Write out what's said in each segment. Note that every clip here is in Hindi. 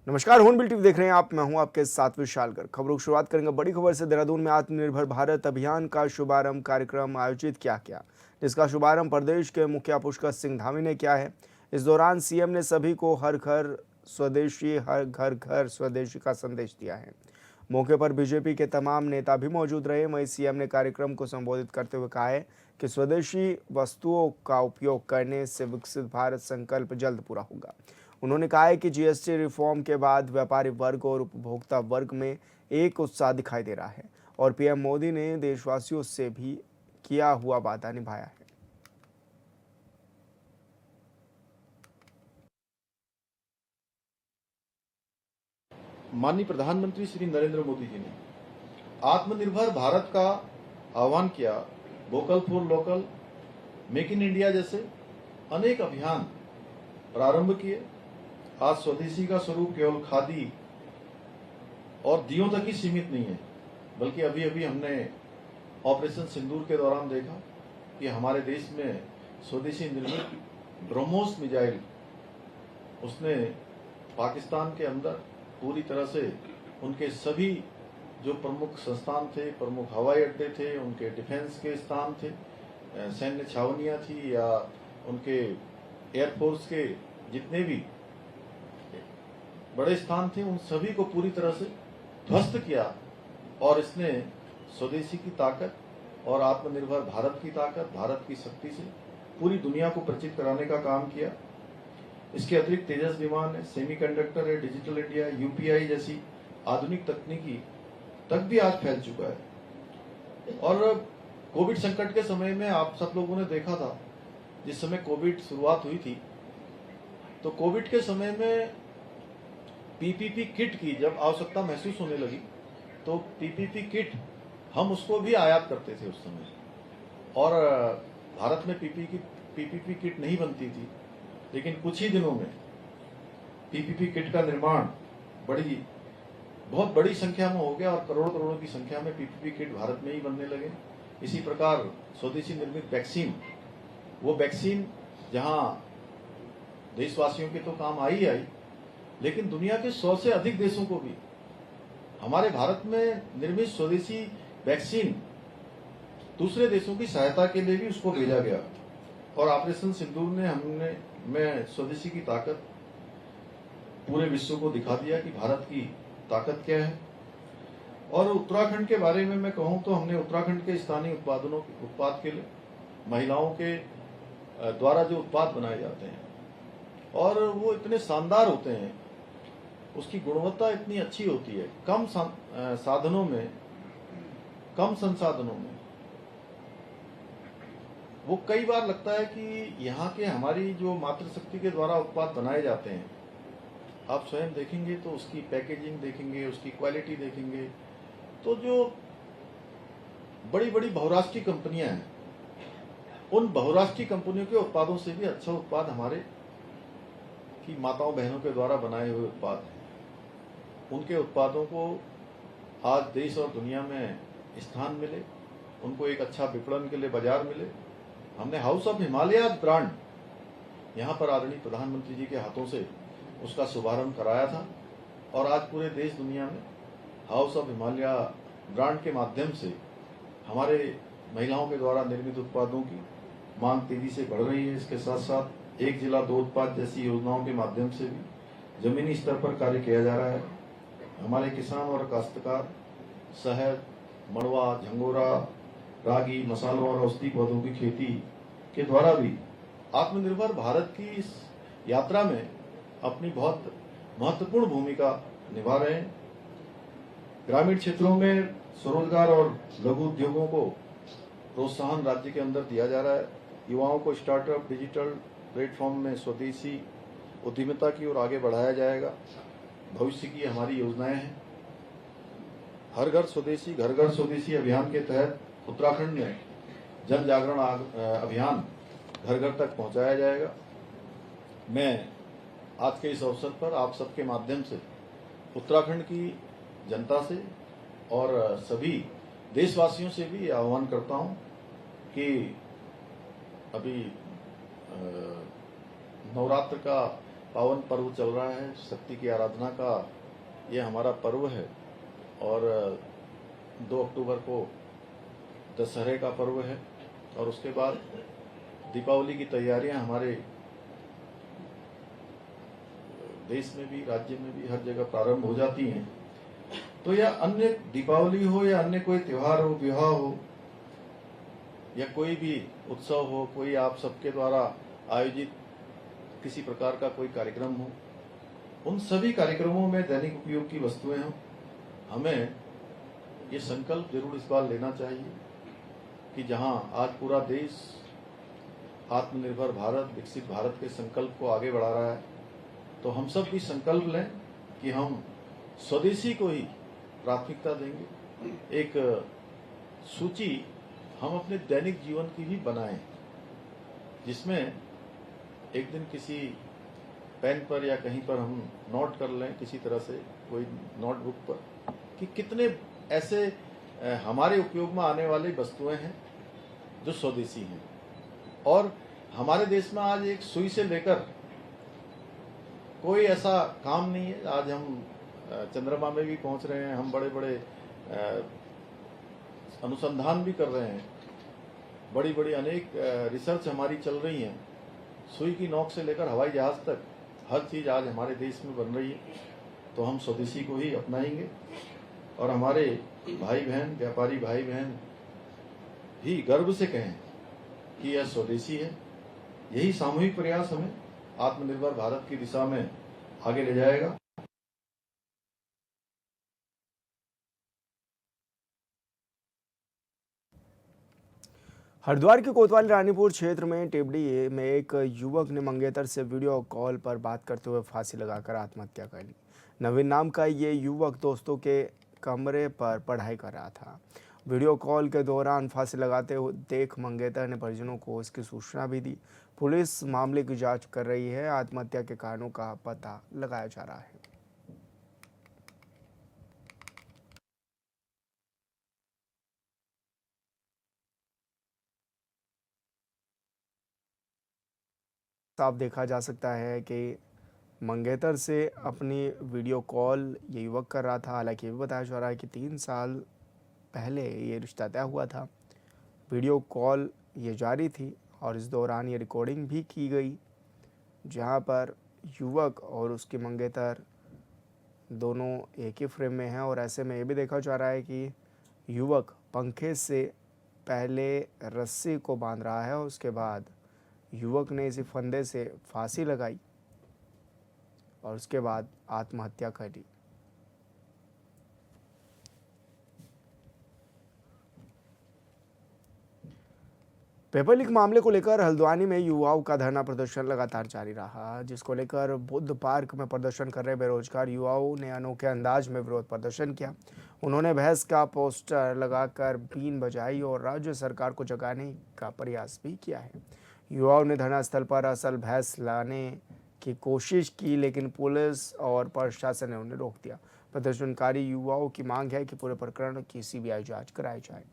नमस्कार, हॉर्नबिल टीवी देख रहे हैं आप। मैं हूं आपके साथ विशालकर। खबरों की शुरुआत करेंगे बड़ी खबर से। देहरादून में आत्मनिर्भर भारत अभियान का शुभारंभ कार्यक्रम आयोजित किया गया, जिसका शुभारंभ प्रदेश के मुखिया पुष्कर सिंह धामी ने किया है। इस दौरान सीएम ने सभी को हर घर स्वदेशी, हर घर घर स्वदेशी का संदेश दिया है। मौके पर बीजेपी के तमाम नेता भी मौजूद रहे। वहीं सीएम ने कार्यक्रम को संबोधित करते हुए कहा है कि स्वदेशी वस्तुओं का उपयोग करने से विकसित भारत संकल्प जल्द पूरा होगा। उन्होंने कहा है कि जीएसटी रिफॉर्म के बाद व्यापारी वर्ग और उपभोक्ता वर्ग में एक उत्साह दिखाई दे रहा है और पीएम मोदी ने देशवासियों से भी किया हुआ वादा निभाया है। माननीय प्रधानमंत्री श्री नरेंद्र मोदी जी ने आत्मनिर्भर भारत का आह्वान किया। Vocal for local, make in India जैसे अनेक अभियान प्रारंभ किए। आज स्वदेशी का स्वरूप केवल खादी और दियों तक ही सीमित नहीं है, बल्कि अभी अभी हमने ऑपरेशन सिंदूर के दौरान देखा कि हमारे देश में स्वदेशी निर्मित ब्रह्मोस मिसाइल उसने पाकिस्तान के अंदर पूरी तरह से उनके सभी जो प्रमुख संस्थान थे, प्रमुख हवाई अड्डे थे, उनके डिफेंस के स्थान थे, सैन्य छावनियां थी या उनके एयरफोर्स के जितने भी बड़े स्थान थे, उन सभी को पूरी तरह से ध्वस्त किया। और इसने स्वदेशी की ताकत और आत्मनिर्भर भारत की ताकत, भारत की शक्ति से पूरी दुनिया को परिचित कराने का काम किया। इसके अतिरिक्त तेजस विमान है, सेमीकंडक्टर है, डिजिटल इंडिया, यूपीआई जैसी आधुनिक तकनीकी तक भी आज फैल चुका है। और कोविड संकट के समय में आप सब लोगों ने देखा था, जिस समय कोविड शुरुआत हुई थी, तो कोविड के समय में पीपीपी किट की जब आवश्यकता महसूस होने लगी, तो पीपीपी किट हम उसको भी आयात करते थे उस समय। और भारत में पीपीपी किट नहीं बनती थी, लेकिन कुछ ही दिनों में पीपीपी किट का निर्माण बहुत बड़ी संख्या में हो गया और करोड़ों करोड़ों की संख्या में पीपीपी किट भारत में ही बनने लगे। इसी प्रकार स्वदेशी निर्मित वैक्सीन, वो वैक्सीन जहां देशवासियों के तो काम आई, लेकिन दुनिया के 100 से अधिक देशों को भी हमारे भारत में निर्मित स्वदेशी वैक्सीन दूसरे देशों की सहायता के लिए भी उसको भेजा गया। और ऑपरेशन सिंदूर ने मैं स्वदेशी की ताकत पूरे विश्व को दिखा दिया कि भारत की ताकत क्या है। और उत्तराखंड के बारे में मैं कहूं तो हमने उत्तराखंड के स्थानीय उत्पाद के लिए महिलाओं के द्वारा जो उत्पाद बनाए जाते हैं, और वो इतने शानदार होते हैं, उसकी गुणवत्ता इतनी अच्छी होती है, कम संसाधनों में वो कई बार लगता है कि यहाँ के हमारी जो मातृशक्ति के द्वारा उत्पाद बनाए जाते हैं, आप स्वयं देखेंगे तो उसकी पैकेजिंग देखेंगे, उसकी क्वालिटी देखेंगे, तो जो बड़ी बड़ी बहुराष्ट्रीय कंपनियां हैं, उन बहुराष्ट्रीय कंपनियों के उत्पादों से भी अच्छा उत्पाद हमारे की माताओं बहनों के द्वारा बनाए हुए उत्पाद हैं। उनके उत्पादों को आज देश और दुनिया में स्थान मिले, उनको एक अच्छा विपणन के लिए बाजार मिले। हमने हाउस ऑफ हिमालय ब्रांड यहाँ पर आदरणीय प्रधानमंत्री जी के हाथों से उसका शुभारंभ कराया था, और आज पूरे देश दुनिया में हाउस ऑफ हिमालय ब्रांड के माध्यम से हमारे महिलाओं के द्वारा निर्मित उत्पादों की मांग तेजी से बढ़ रही है। इसके साथ साथ एक जिला दो उत्पाद जैसी योजनाओं के माध्यम से भी जमीनी स्तर पर कार्य किया जा रहा है। हमारे किसान और काश्तकार शहद, मड़वा, झंगोरा, रागी, मसालों और औषधि पौधों की खेती के द्वारा भी आत्मनिर्भर भारत की इस यात्रा में अपनी बहुत महत्वपूर्ण भूमिका निभा रहे हैं। ग्रामीण क्षेत्रों में स्वरोजगार और लघु उद्योगों को प्रोत्साहन राज्य के अंदर दिया जा रहा है। युवाओं को स्टार्टअप, डिजिटल प्लेटफॉर्म में स्वदेशी उद्यमिता की ओर आगे बढ़ाया जाएगा। भविष्य की हमारी योजनाएं हैं। हर घर स्वदेशी, घर घर स्वदेशी अभियान के तहत उत्तराखंड में जन जागरण अभियान घर घर तक पहुंचाया जाएगा। मैं आज के इस अवसर पर आप सबके माध्यम से उत्तराखंड की जनता से और सभी देशवासियों से भी आह्वान करता हूं कि अभी नवरात्र का पावन पर्व चल रहा है, शक्ति की आराधना का ये हमारा पर्व है। और 2 अक्टूबर को दशहरे का पर्व है और उसके बाद दीपावली की तैयारियां हमारे देश में भी, राज्य में भी, हर जगह प्रारंभ हो जाती हैं। तो यह अन्य दीपावली हो या अन्य कोई त्योहार हो, विवाह हो या कोई भी उत्सव हो, कोई आप सबके द्वारा आयोजित किसी प्रकार का कोई कार्यक्रम हो, उन सभी कार्यक्रमों में दैनिक उपयोग की वस्तुएं हों। हमें ये संकल्प जरूर इस बार लेना चाहिए कि जहां आज पूरा देश आत्मनिर्भर भारत, विकसित भारत के संकल्प को आगे बढ़ा रहा है, तो हम सब भी संकल्प लें कि हम स्वदेशी को ही प्राथमिकता देंगे। एक सूची हम अपने दैनिक जीवन की भी बनाएं, जिसमें एक दिन किसी पेन पर या कहीं पर हम नोट कर लें, किसी तरह से कोई नोटबुक पर, कि कितने ऐसे हमारे उपयोग में आने वाली वस्तुएं हैं जो स्वदेशी हैं। और हमारे देश में आज एक सुई से लेकर कोई ऐसा काम नहीं है। आज हम चंद्रमा में भी पहुंच रहे हैं, हम बड़े बड़े अनुसंधान भी कर रहे हैं, बड़ी बड़ी अनेक रिसर्च हमारी चल रही हैं। सुई की नोक से लेकर हवाई जहाज तक हर चीज आज हमारे देश में बन रही है। तो हम स्वदेशी को ही अपनाएंगे और हमारे भाई बहन, व्यापारी भाई बहन भी गर्व से कहें कि यह स्वदेशी है। यही सामूहिक प्रयास हमें आत्मनिर्भर भारत की दिशा में आगे ले जाएगा। हरिद्वार के कोतवाली रानीपुर क्षेत्र में टेबड़ी में एक युवक ने मंगेतर से वीडियो कॉल पर बात करते हुए फांसी लगाकर आत्महत्या कर ली। नवीन नाम का ये युवक दोस्तों के कमरे पर पढ़ाई कर रहा था। वीडियो कॉल के दौरान फांसी लगाते हुए देख मंगेतर ने परिजनों को इसकी सूचना भी दी। पुलिस मामले की जांच कर रही है। आत्महत्या के कारणों का पता लगाया जा रहा है। साफ देखा जा सकता है कि मंगेतर से अपनी वीडियो कॉल ये युवक कर रहा था। हालांकि ये भी बताया जा रहा है कि 3 साल पहले ये रिश्ता तय हुआ था। वीडियो कॉल ये जारी थी और इस दौरान ये रिकॉर्डिंग भी की गई, जहां पर युवक और उसकी मंगेतर दोनों एक ही फ्रेम में हैं। और ऐसे में ये भी देखा जा रहा है कि युवक पंखे से पहले रस्सी को बांध रहा है और उसके बाद युवक ने इसी फंदे से फांसी लगाई और उसके बाद आत्महत्या कर ली। पेपर लीक मामले को लेकर हल्द्वानी में युवाओं का धरना प्रदर्शन लगातार जारी रहा, जिसको लेकर बुद्ध पार्क में प्रदर्शन कर रहे बेरोजगार युवाओं ने अनोखे अंदाज में विरोध प्रदर्शन किया। उन्होंने भैंस का पोस्टर लगाकर बीन बजाई और राज्य सरकार को जगाने का प्रयास भी किया है। युवाओं ने धरना स्थल पर असल भैंस लाने की कोशिश की, लेकिन पुलिस और प्रशासन ने उन्हें रोक दिया। प्रदर्शनकारी युवाओं की मांग है कि पूरे प्रकरण की सीबीआई जांच कराई जाए।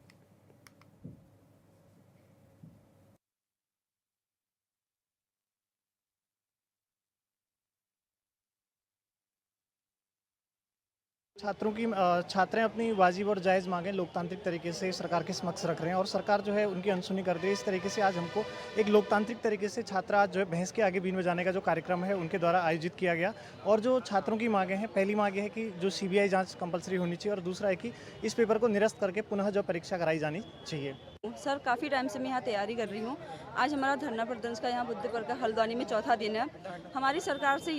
छात्रें अपनी वाजिब और जायज़ मांगें लोकतांत्रिक तरीके से सरकार के समक्ष रख रहे हैं और सरकार जो है उनकी अनसुनी कर रही है। इस तरीके से आज हमको एक लोकतांत्रिक तरीके से छात्रा आज जो है भैंस के आगे बीन बजाने का जो कार्यक्रम है उनके द्वारा आयोजित किया गया। और जो छात्रों की मांगें हैं, पहली मांग ये है कि जो सीबीआई जांच कंपलसरी होनी चाहिए और दूसरा है कि इस पेपर को निरस्त करके पुनः जो परीक्षा कराई जानी चाहिए। सर, काफ़ी टाइम से मैं यहाँ तैयारी कर रही हूँ। आज हमारा धरना प्रदर्शन का यहाँ बुद्ध पार्क का हल्द्वानी में चौथा दिन है। हमारी सरकार से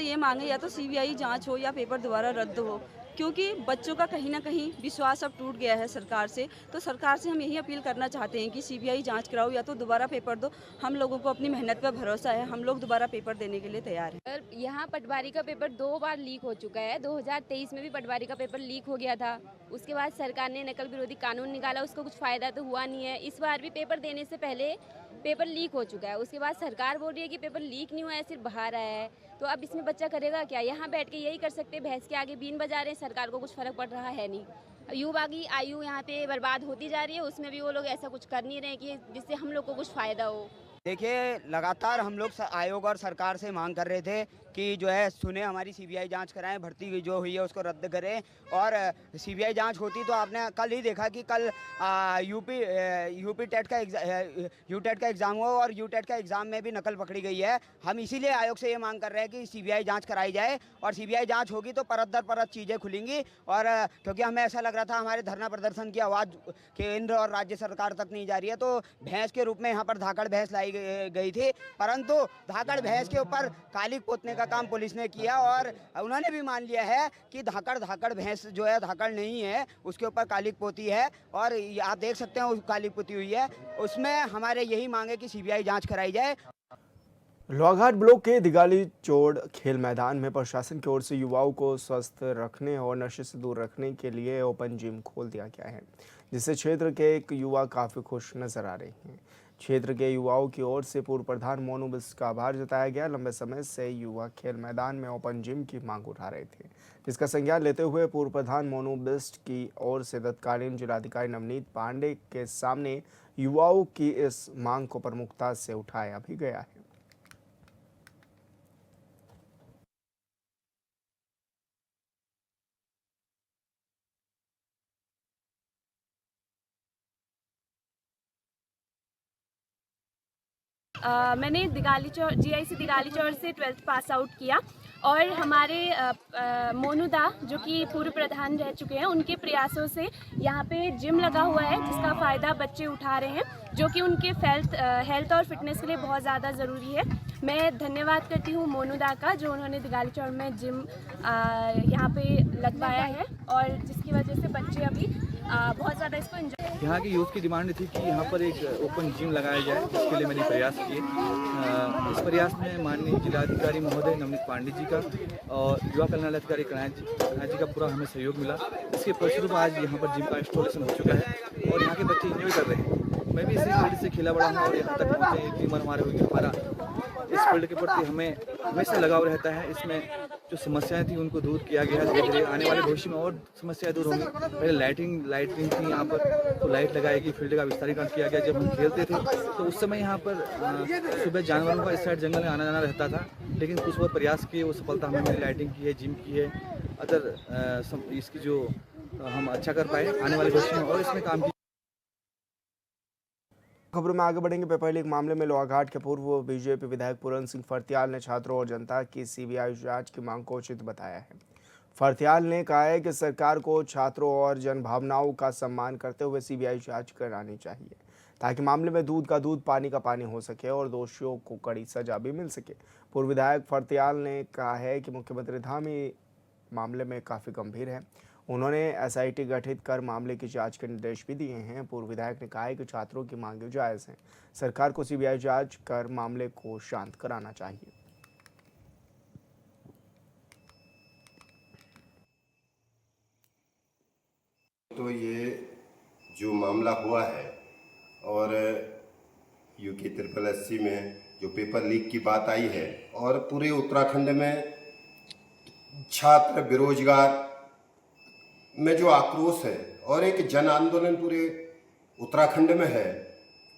ये मांग है या तो सीबीआई जांच हो या पेपर दोबारा रद्द हो, क्योंकि बच्चों का कहीं ना कहीं विश्वास अब टूट गया है सरकार से। तो सरकार से हम यही अपील करना चाहते हैं कि सीबीआई जांच कराओ या तो दोबारा पेपर दो। हम लोगों को अपनी मेहनत पर भरोसा है, हम लोग दोबारा पेपर देने के लिए तैयार हैं। सर, यहाँ पटवारी का पेपर 2 बार लीक हो चुका है। 2023 में भी पटवारी का पेपर लीक हो गया था। उसके बाद सरकार ने नकल विरोधी कानून निकाला, उसको कुछ फ़ायदा तो हुआ नहीं है। इस बार भी पेपर देने से पहले पेपर लीक हो चुका है। उसके बाद सरकार बोल रही है कि पेपर लीक नहीं हुआ है, सिर्फ बाहर आया है। तो अब इसमें बच्चा करेगा क्या? यहाँ बैठ के यही कर सकते हैं, भैंस के आगे बीन बजा रहे हैं, सरकार को कुछ फ़र्क पड़ रहा है नहीं। युवा की आयु यहाँ पे बर्बाद होती जा रही है, उसमें भी वो लोग ऐसा कुछ कर नहीं रहे कि जिससे हम लोग को कुछ फ़ायदा हो। देखिए, लगातार हम लोग आयोग और सरकार से मांग कर रहे थे कि जो है सुने हमारी सीबीआई जांच कराएं, भर्ती जो हुई है उसको रद्द करें। और सीबीआई जांच होती तो आपने कल ही देखा कि कल यूपी टेट का यूटेट का एग्ज़ाम हुआ और यूटेट का एग्ज़ाम में भी नकल पकड़ी गई है। हम इसीलिए आयोग से ये मांग कर रहे हैं कि सीबीआई जांच कराई जाए, और सीबीआई जांच होगी तो परत दर परत चीज़ें खुलेंगी। और क्योंकि हमें ऐसा लग रहा था हमारे धरना प्रदर्शन की आवाज़ केंद्र और राज्य सरकार तक नहीं जा रही है, तो भैंस के रूप में यहाँ पर धाकड़ भैंस लाई गई थी, परंतु धाकड़ भैंस के ऊपर कालिक पोतने का काम पुलिस ने किया और उन्होंने भी मान लिया है कि धाकड़ भैंस जो है धाकड़ नहीं है, उसके ऊपर कालिक पोती है। और आप देख सकते हैं उस कालिक पोती हुई है, उसमें हमारे यही मांग है कि सीबीआई जांच कराई जाए। लोहाघाट ब्लॉक के दिगाली चोड़ खेल मैदान में प्रशासन की ओर से युवाओं को स्वस्थ रखने और नशे से दूर रखने के लिए ओपन जिम खोल दिया गया है, जिससे क्षेत्र के एक युवा काफ़ी खुश नजर आ रहे हैं। क्षेत्र के युवाओं की ओर से पूर्व प्रधान मोनू बिस्ट का आभार जताया गया। लंबे समय से युवा खेल मैदान में ओपन जिम की मांग उठा रहे थे, जिसका संज्ञान लेते हुए पूर्व प्रधान मोनू बिस्ट की ओर से तत्कालीन जिलाधिकारी नवनीत पांडे के सामने युवाओं की इस मांग को प्रमुखता से उठाया भी गया है। मैंने जीआईसी दिगाली चौर से 12th पास आउट किया, और हमारे मोनूदा जो कि पूर्व प्रधान रह चुके हैं, उनके प्रयासों से यहाँ पे जिम लगा हुआ है, जिसका फ़ायदा बच्चे उठा रहे हैं, जो कि उनके हेल्थ और फिटनेस के लिए बहुत ज़्यादा ज़रूरी है। मैं धन्यवाद करती हूँ मोनूदा का, जो उन्होंने दिगाली चौर में जिम यहाँ पे लगवाया है, और जिसकी वजह से बच्चे अभी बहुत ज़्यादा इसको एंजॉय। यहाँ की यूथ की डिमांड थी कि यहाँ पर एक ओपन जिम लगाया जाए, जिसके लिए मैंने प्रयास किए। इस प्रयास में माननीय जिलाधिकारी महोदय नवनीत पांडे जी का और युवा कल्याण अधिकारी कन्हैया जी का पूरा हमें सहयोग मिला। इसके परिणामस्वरूप आज यहाँ पर जिम का इंस्टॉलेशन हो चुका है और यहाँ के बच्चे एंजॉय कर रहे हैं। मैं भी इसी फील्ड से खेला बड़ा हूँ और यहाँ तक पहुँचे, एक उम्र हमारे हुई। हमारा इस फील्ड के प्रति हमें हमेशा लगाव रहता है। इसमें जो समस्याएं थी उनको दूर किया गया है। धीरे धीरे आने वाले भविष्य में और समस्याएं दूर होंगी। पहले लाइटिंग थी यहाँ पर, तो लाइट लगाई गई, फील्ड का विस्तारीकरण किया गया। जब हम खेलते थे तो उस समय यहाँ पर सुबह जानवरों का इस साइड जंगल में आना जाना रहता था, लेकिन कुछ वो प्रयास किए, वो सफलता हमें मिली। लाइटिंग की है, जिम की है, अदर इसकी जो हम अच्छा कर पाए आने वाले भविष्य में और इसमें काम किया। खबरों में आगे बढ़ेंगे। पेपर लीक मामले में लोहाघाट के पूर्व बीजेपी विधायक पूरन सिंह फर्त्याल ने छात्रों और जनता की सीबीआई जांच की मांग को उचित बताया है। फर्त्याल ने कहा है कि सरकार को छात्रों और जन भावनाओं का सम्मान करते हुए सीबीआई जांच करानी चाहिए, ताकि मामले में दूध का दूध पानी का पानी हो सके और दोषियों को कड़ी सजा भी मिल सके। पूर्व विधायक फर्त्याल ने कहा है कि मुख्यमंत्री धामी मामले में काफ़ी गंभीर है। उन्होंने एसआईटी गठित कर मामले की जांच के निर्देश भी दिए हैं। पूर्व विधायक ने कहा है कि छात्रों की मांगें जायज़ हैं, सरकार को सीबीआई जांच कर मामले को शांत कराना चाहिए। तो ये जो मामला हुआ है और यूके 80 में जो पेपर लीक की बात आई है और पूरे उत्तराखंड में छात्र बेरोजगार में जो आक्रोश है और एक जन आंदोलन पूरे उत्तराखंड में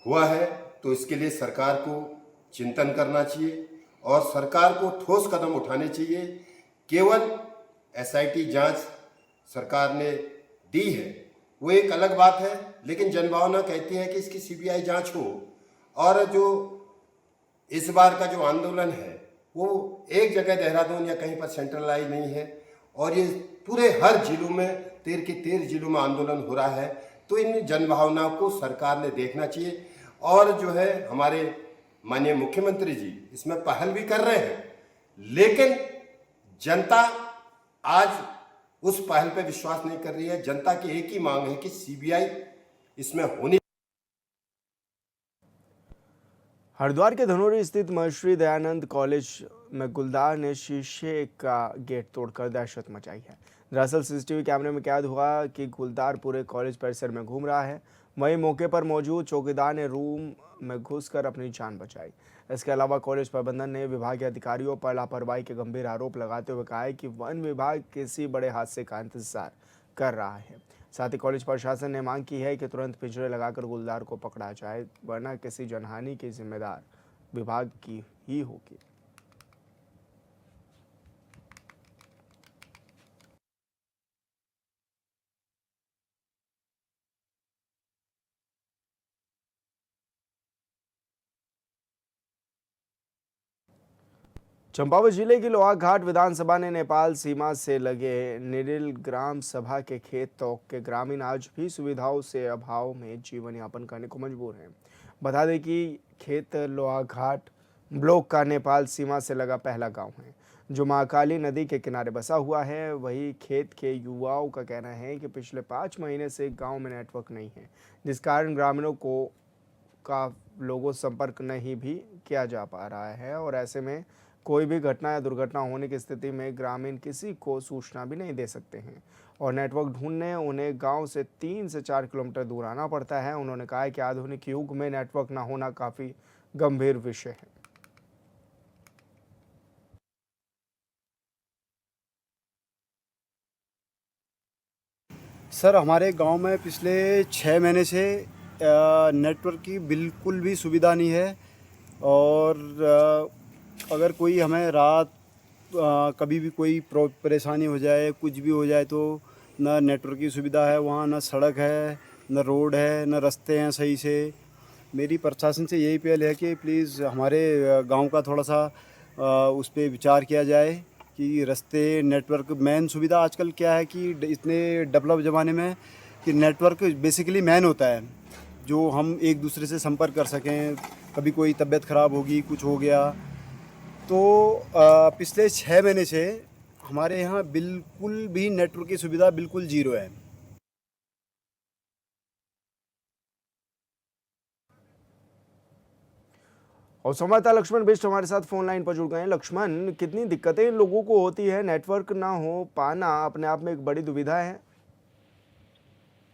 हुआ है, तो इसके लिए सरकार को चिंतन करना चाहिए और सरकार को ठोस कदम उठाने चाहिए। केवल एसआईटी जांच सरकार ने दी है वो एक अलग बात है, लेकिन जनभावना कहती है कि इसकी सीबीआई जांच हो। और जो इस बार का जो आंदोलन है वो एक जगह देहरादून या कहीं पर सेंट्रलाइज नहीं है और ये पूरे हर जिलों में 13 के 13 जिलों में आंदोलन हो रहा है। तो इन जनभावनाओं को सरकार ने देखना चाहिए और जो है हमारे माननीय मुख्यमंत्री जी इसमें पहल भी कर रहे हैं, लेकिन जनता आज उस पहल पे विश्वास नहीं कर रही है। जनता की एक ही मांग है कि सीबीआई इसमें होनी। हरिद्वार के धनोरी स्थित महर्षि दयानंद कॉलेज में गुलदार ने शीशे का गेट तोड़कर दहशत मचाई है। दरअसल सीसीटीवी कैमरे में कैद हुआ कि गुलदार पूरे कॉलेज परिसर में घूम रहा है। वहीं मौके पर मौजूद चौकीदार ने रूम में घुसकर अपनी जान बचाई। इसके अलावा कॉलेज प्रबंधन ने विभागीय अधिकारियों पर लापरवाही के गंभीर आरोप लगाते हुए कहा है कि वन विभाग किसी बड़े हादसे का इंतजार कर रहा है। साथ ही कॉलेज प्रशासन ने मांग की है कि तुरंत पिंजरे लगाकर गुलदार को पकड़ा जाए, वरना किसी जनहानि के जिम्मेदार विभाग की ही होगी। चंपावत जिले की लोहाघाट विधानसभा ने नेपाल सीमा से लगे निरिल ग्राम सभा के खेत तोक के ग्रामीण आज भी सुविधाओं से अभाव में जीवन यापन करने को मजबूर हैं। बता दें कि खेत लोहाघाट ब्लॉक का नेपाल सीमा से लगा पहला गांव है जो महाकाली नदी के किनारे बसा हुआ है। वही खेत के युवाओं का कहना है कि पिछले 5 महीने से गाँव में नेटवर्क नहीं है, जिस कारण ग्रामीणों को का लोगों संपर्क नहीं भी किया जा पा रहा है और ऐसे में कोई भी घटना या दुर्घटना होने की स्थिति में ग्रामीण किसी को सूचना भी नहीं दे सकते हैं और नेटवर्क ढूंढने उन्हें गांव से 3 से 4 किलोमीटर दूर आना पड़ता है। उन्होंने कहा कि आधुनिक युग में नेटवर्क न होना काफ़ी गंभीर विषय है। सर, हमारे गांव में पिछले 6 महीने से नेटवर्क की बिल्कुल भी सुविधा नहीं है और अगर कोई हमें रात कभी भी कोई परेशानी हो जाए, कुछ भी हो जाए तो न नेटवर्क की सुविधा है वहाँ, न सड़क है, न रोड है, न रास्ते हैं सही से। मेरी प्रशासन से यही अपील है कि प्लीज़ हमारे गांव का थोड़ा सा उस पर विचार किया जाए कि रास्ते, नेटवर्क, मेन सुविधा आजकल क्या है कि इतने डेवलप ज़माने में कि नेटवर्क बेसिकली मेन होता है जो हम एक दूसरे से संपर्क कर सकें। कभी कोई तबीयत ख़राब होगी, कुछ हो गया तो पिछले 6 महीने से हमारे यहाँ बिल्कुल भी नेटवर्क की सुविधा बिल्कुल ज़ीरो है। और संवाददाता लक्ष्मण बिष्ट हमारे साथ फोन लाइन पर जुड़ गए हैं। लक्ष्मण, कितनी दिक्कतें इन लोगों को होती है? नेटवर्क ना हो पाना अपने आप में एक बड़ी दुविधा है।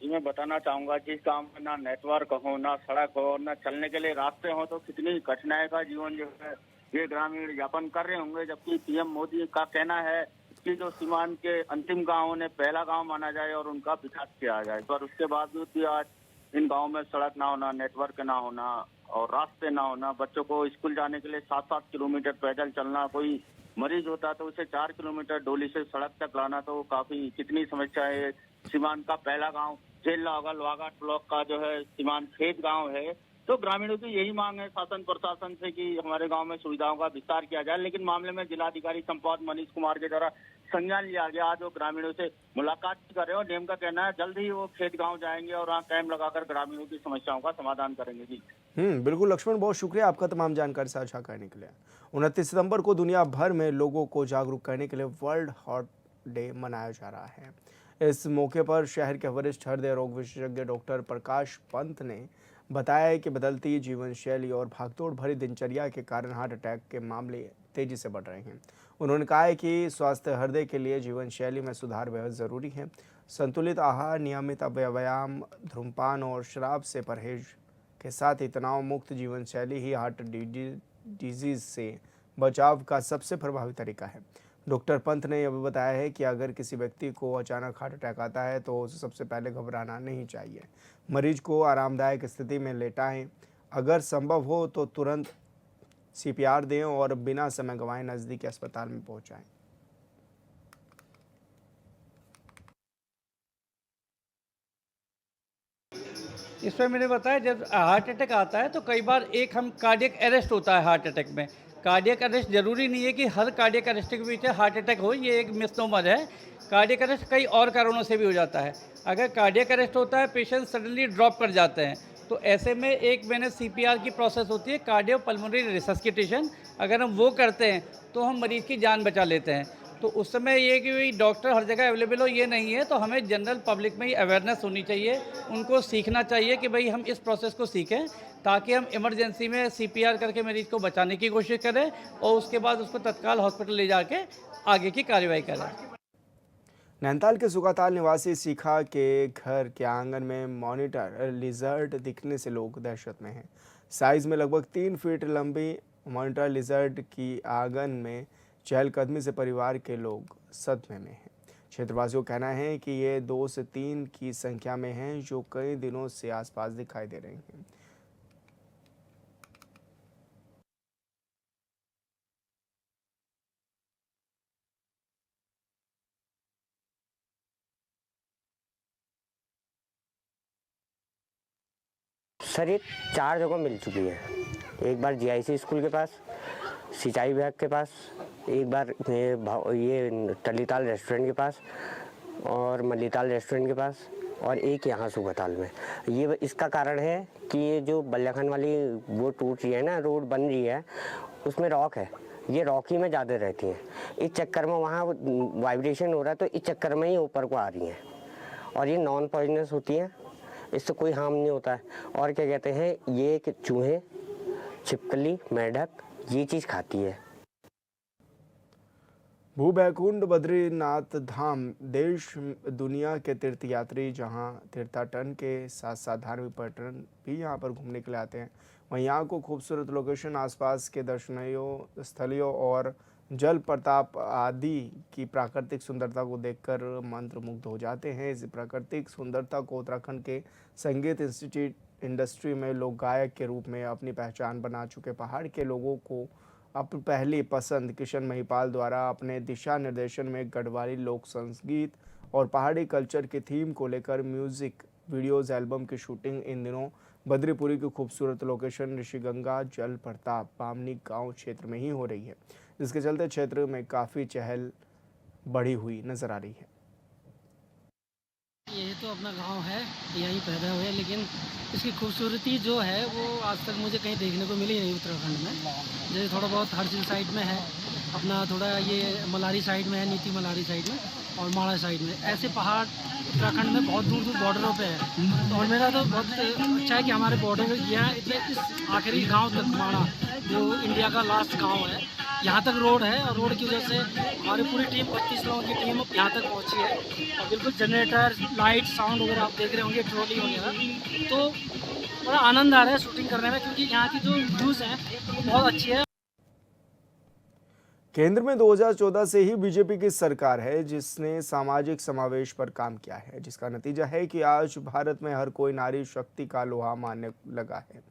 जी, मैं बताना चाहूंगा जिस गांव में ना नेटवर्क हो, ना सड़क हो, ना चलने के लिए रास्ते हो तो कितनी कठिनाई का जीवन जो है ये ग्रामीण यापन कर रहे होंगे। जबकि पीएम मोदी का कहना है कि जो सीमांत के अंतिम गांव ने पहला गांव माना जाए और उनका विकास किया जाए, पर उसके बावजूद भी आज इन गाँव में सड़क ना होना, नेटवर्क ना होना और रास्ते ना होना, बच्चों को स्कूल जाने के लिए 7-7 किलोमीटर पैदल चलना, कोई मरीज होता तो उसे 4 किलोमीटर डोली से सड़क तक लाना, तो काफी कितनी समस्या है। सीमांत का पहला गांव जेल होगा, लोहाघाट ब्लॉक का जो है सीमांत खेत गांव है, तो ग्रामीणों की यही मांग है शासन प्रशासन से कि हमारे गांव में सुविधाओं का विस्तार किया जाए। लेकिन मामले में जिलाधिकारी चंपावत मनीष कुमार के द्वारा संज्ञान लिया गया। आज वो ग्रामीणों से मुलाकात कर रहे हैं और डीएम का कहना है जल्द ही वो खेत गांव जाएंगे और वहाँ कैंप लगाकर ग्रामीणों की समस्याओं का समाधान करेंगे। जी बिल्कुल लक्ष्मण, बहुत शुक्रिया आपका तमाम जानकारी साझा करने के लिए। 29 सितंबर को दुनिया भर में लोगों को जागरूक करने के लिए वर्ल्ड हार्ट डे मनाया जा रहा है। इस मौके पर शहर के वरिष्ठ हृदय रोग विशेषज्ञ डॉक्टर प्रकाश पंत ने बताया कि बदलती जीवन शैली और भागदौड़ भरी दिनचर्या के कारण हार्ट अटैक के मामले तेजी से बढ़ रहे हैं। उन्होंने कहा है कि स्वास्थ्य हृदय के लिए जीवन शैली में सुधार बेहद ज़रूरी है। संतुलित आहार, नियमित व्यायाम, धूम्रपान और शराब से परहेज के साथ ही तनाव मुक्त जीवन शैली ही हार्ट डिजीज से बचाव का सबसे प्रभावी तरीका है। डॉक्टर पंत ने यह भी बताया है कि अगर किसी व्यक्ति को अचानक हार्ट अटैक आता है तो उसे सबसे पहले घबराना नहीं चाहिए। मरीज को आरामदायक स्थिति में लेटाएं, अगर संभव हो तो तुरंत सीपीआर दें और बिना समय गंवाए नज़दीकी अस्पताल में पहुंचाएं। इसमें मैंने बताया जब हार्ट अटैक आता है तो कई बार एक हम कार्डियक अरेस्ट होता है हार्ट अटैक में। कार्डियक अरेस्ट जरूरी नहीं है कि हर कार्डियक अरेस्ट के पीछे हार्ट अटैक हो, ये एक मिसनोमर है। कार्डियक अरेस्ट कई और कारणों से भी हो जाता है। अगर कार्डियक अरेस्ट होता है, पेशेंट सडनली ड्रॉप कर जाते हैं, तो ऐसे में 1 महीने सीपीआर की प्रोसेस होती है, कार्डियो पल्मोनरी रिसस्किटेशन। अगर हम वो करते हैं तो हम मरीज़ की जान बचा लेते हैं। तो उस समय ये कि भाई डॉक्टर हर जगह अवेलेबल हो ये नहीं है, तो हमें जनरल पब्लिक में ही अवेयरनेस होनी चाहिए, उनको सीखना चाहिए कि भाई हम इस प्रोसेस को सीखें ताकि हम इमरजेंसी में सीपीआर करके मरीज़ को बचाने की कोशिश करें और उसके बाद उसको तत्काल हॉस्पिटल ले जाके आगे की कार्रवाई करें। नैनीताल के सुखाताल निवासी शिखा के घर के आंगन में मॉनिटर लिजर्ड दिखने से लोग दहशत में हैं। साइज में लगभग 3 फीट लंबी मॉनिटर लिजर्ड की आंगन में चहलकदमी से परिवार के लोग सदमे में हैं। क्षेत्रवासियों का कहना है कि ये 2 से 3 की संख्या में हैं जो कई दिनों से आसपास दिखाई दे रही हैं। सर ये 4 जगह मिल चुकी है। एक बार जीआईसी स्कूल के पास, सिंचाई विभाग के पास, एक बार ये टलीताल रेस्टोरेंट के पास और मल्लीताल रेस्टोरेंट के पास, और एक यहाँ सूबाताल में। ये इसका कारण है कि ये जो बल्लाखान वाली वो टूट रही है ना, रोड बन रही है, उसमें रॉक है, ये रॉकी में ज़्यादा रहती हैं। इस चक्कर में वहाँ वाइब्रेशन हो रहा है, तो इस चक्कर में ही ऊपर को आ रही हैं। और ये नॉन पॉइजनस होती हैं, इससे कोई हार्म नहीं होता है। और क्या कहते हैं, ये चूहे, छिपकली, मेढक ये चीज़ खाती है। भूबैकुंठ बद्रीनाथ धाम देश दुनिया के तीर्थयात्री जहां तीर्थाटन के साथ साथ धार्मिक पर्यटन भी यहां पर घूमने के लिए आते हैं। वहीं यहाँ को खूबसूरत लोकेशन, आसपास के दर्शनीय स्थलियों और जल प्रताप आदि की प्राकृतिक सुंदरता को देखकर मंत्रमुग्ध हो जाते हैं। इस प्राकृतिक सुंदरता को उत्तराखंड के संगीत इंस्टीट्यूट इंडस्ट्री में लोक गायक के रूप में अपनी पहचान बना चुके पहाड़ के लोगों को अब पहली पसंद किशन महिपाल द्वारा अपने दिशा निर्देशन में गढ़वाली लोक संगीत और पहाड़ी कल्चर की थीम को लेकर म्यूजिक वीडियोज एल्बम की शूटिंग इन दिनों बद्रीपुरी की खूबसूरत लोकेशन ऋषिगंगा जल प्रताप बामनी गांव क्षेत्र में ही हो रही है, जिसके चलते क्षेत्र में काफ़ी चहल बढ़ी हुई नजर आ रही है। ये तो अपना गांव है, यहीं पैदा हुए, लेकिन इसकी खूबसूरती जो है वो आज तक मुझे कहीं देखने को मिली नहीं उत्तराखंड में। जैसे थोड़ा बहुत हरसिल साइड में है, अपना थोड़ा ये मलारी साइड में है, नीति मलारी साइड में और माड़ा साइड में। ऐसे पहाड़ उत्तराखंड में बहुत दूर दूर बॉर्डरों पे है। और मेरा तो बहुत अच्छा है कि हमारे बॉर्डर यहाँ इस आखिरी गाँव तक माड़ा, जो इंडिया का लास्ट गाँव है, यहाँ तक रोड है। और रोड की वजह से हमारी पूरी टीम 32 लोगों की टीम यहाँ तक पहुँची है। और बिल्कुल जनरेटर, लाइट, साउंड वगैरह आप देख रहे होंगे, ट्रॉली वगैरह, तो बड़ा आनंद आ रहा है शूटिंग करने में, क्योंकि यहाँ की जो व्यूज़ हैं वो बहुत अच्छी है। केंद्र में 2014 से ही बीजेपी की सरकार है, जिसने सामाजिक समावेश पर काम किया है, जिसका नतीजा है कि आज भारत में हर कोई नारी शक्ति का लोहा मानने लगा है।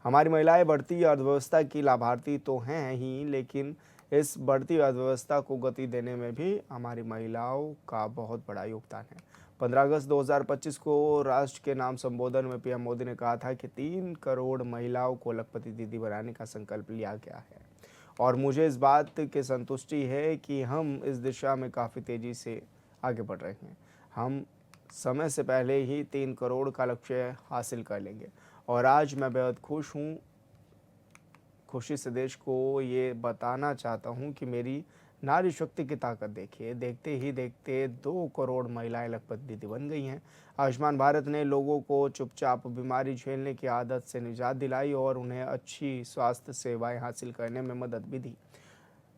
हमारी महिलाएं बढ़ती अर्थव्यवस्था की लाभार्थी तो हैं ही, लेकिन इस बढ़ती अर्थव्यवस्था को गति देने में भी हमारी महिलाओं का बहुत बड़ा योगदान है। 15 अगस्त 2025 को राष्ट्र के नाम संबोधन में पीएम मोदी ने कहा था कि 3 करोड़ महिलाओं को लखपति दीदी बनाने का संकल्प लिया गया है, और मुझे इस बात की संतुष्टि है कि हम इस दिशा में काफ़ी तेज़ी से आगे बढ़ रहे हैं। हम समय से पहले ही 3 करोड़ का लक्ष्य हासिल कर लेंगे, और आज मैं बेहद खुश हूँ। खुशी से देश को ये बताना चाहता हूँ कि मेरी नारी शक्ति की ताकत देखिए। देखते ही देखते 2 करोड़ महिलाएं लखपति दीदी बन गई हैं। आयुष्मान भारत ने लोगों को चुपचाप बीमारी झेलने की आदत से निजात दिलाई और उन्हें अच्छी स्वास्थ्य सेवाएं हासिल करने में मदद भी दी।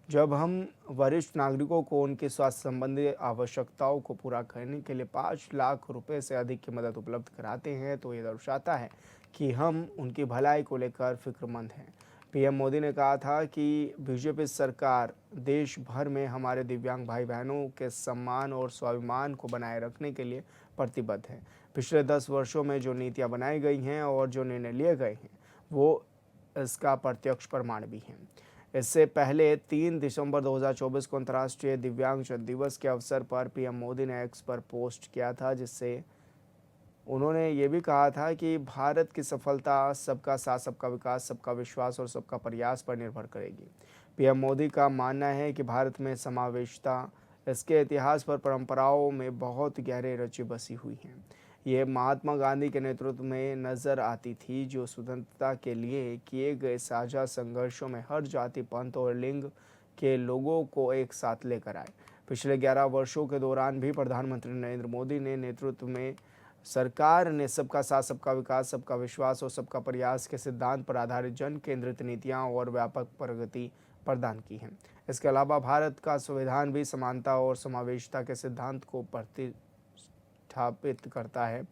जब हम वरिष्ठ नागरिकों को उनकी स्वास्थ्य संबंधी आवश्यकताओं को पूरा करने के लिए 5 लाख रुपए से अधिक की मदद उपलब्ध कराते हैं, तो ये दर्शाता है कि हम उनकी भलाई को लेकर फिक्रमंद हैं। पीएम मोदी ने कहा था कि बीजेपी सरकार देश भर में हमारे दिव्यांग भाई बहनों के सम्मान और स्वाभिमान को बनाए रखने के लिए प्रतिबद्ध है। पिछले 10 वर्षों में जो नीतियां बनाई गई हैं और जो निर्णय लिए गए हैं, वो इसका प्रत्यक्ष प्रमाण भी हैं। इससे पहले 3 दिसंबर 2024 को अंतर्राष्ट्रीय दिव्यांगजन दिवस के अवसर पर पीएम मोदी ने एक्स पर पोस्ट किया था, जिससे उन्होंने ये भी कहा था कि भारत की सफलता सबका साथ, सबका विकास, सबका विश्वास और सबका प्रयास पर निर्भर करेगी। पीएम मोदी का मानना है कि भारत में समावेशिता इसके इतिहास पर परंपराओं में बहुत गहरे रची बसी हुई हैं। ये महात्मा गांधी के नेतृत्व में नज़र आती थी, जो स्वतंत्रता के लिए किए गए साझा संघर्षों में हर जाति, पंथ और लिंग के लोगों को एक साथ लेकर आए। पिछले 11 वर्षों के दौरान भी प्रधानमंत्री नरेंद्र मोदी ने नेतृत्व में सरकार ने सबका साथ, सबका विकास, सबका विश्वास और सबका प्रयास के सिद्धांत पर आधारित जन केंद्रित नीतियां और व्यापक प्रगति प्रदान की हैं। इसके अलावा भारत का संविधान भी समानता और समावेशिता के सिद्धांत को प्रतिस्थापित करता है।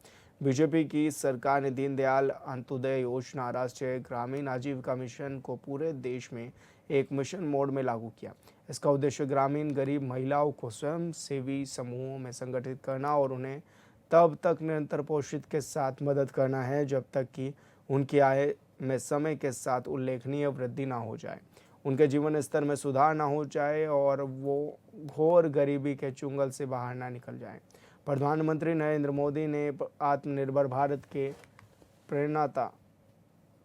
बीजेपी की सरकार ने दीनदयाल अंत्योदय योजना, राष्ट्रीय ग्रामीण आजीविका मिशन को पूरे देश में एक मिशन मोड में लागू किया। इसका उद्देश्य ग्रामीण गरीब महिलाओं को स्वयं सेवी समूहों में संगठित करना और उन्हें तब तक निरंतर पोषित के साथ मदद करना है जब तक कि उनकी आय में समय के साथ उल्लेखनीय वृद्धि ना हो जाए, उनके जीवन स्तर में सुधार ना हो जाए और वो घोर गरीबी के चुंगल से बाहर ना निकल जाए। प्रधानमंत्री नरेंद्र मोदी ने आत्मनिर्भर भारत के प्रेरणाता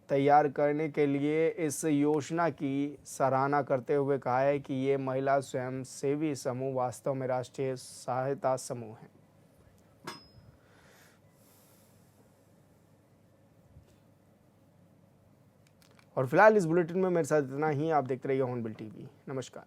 तैयार करने के लिए इस योजना की सराहना करते हुए कहा है कि ये महिला स्वयंसेवी समूह वास्तव में राष्ट्रीय सहायता समूह है। और फिलहाल इस बुलेटिन में मेरे साथ इतना ही। आप देखते रहिए हॉर्नबिल टीवी। नमस्कार।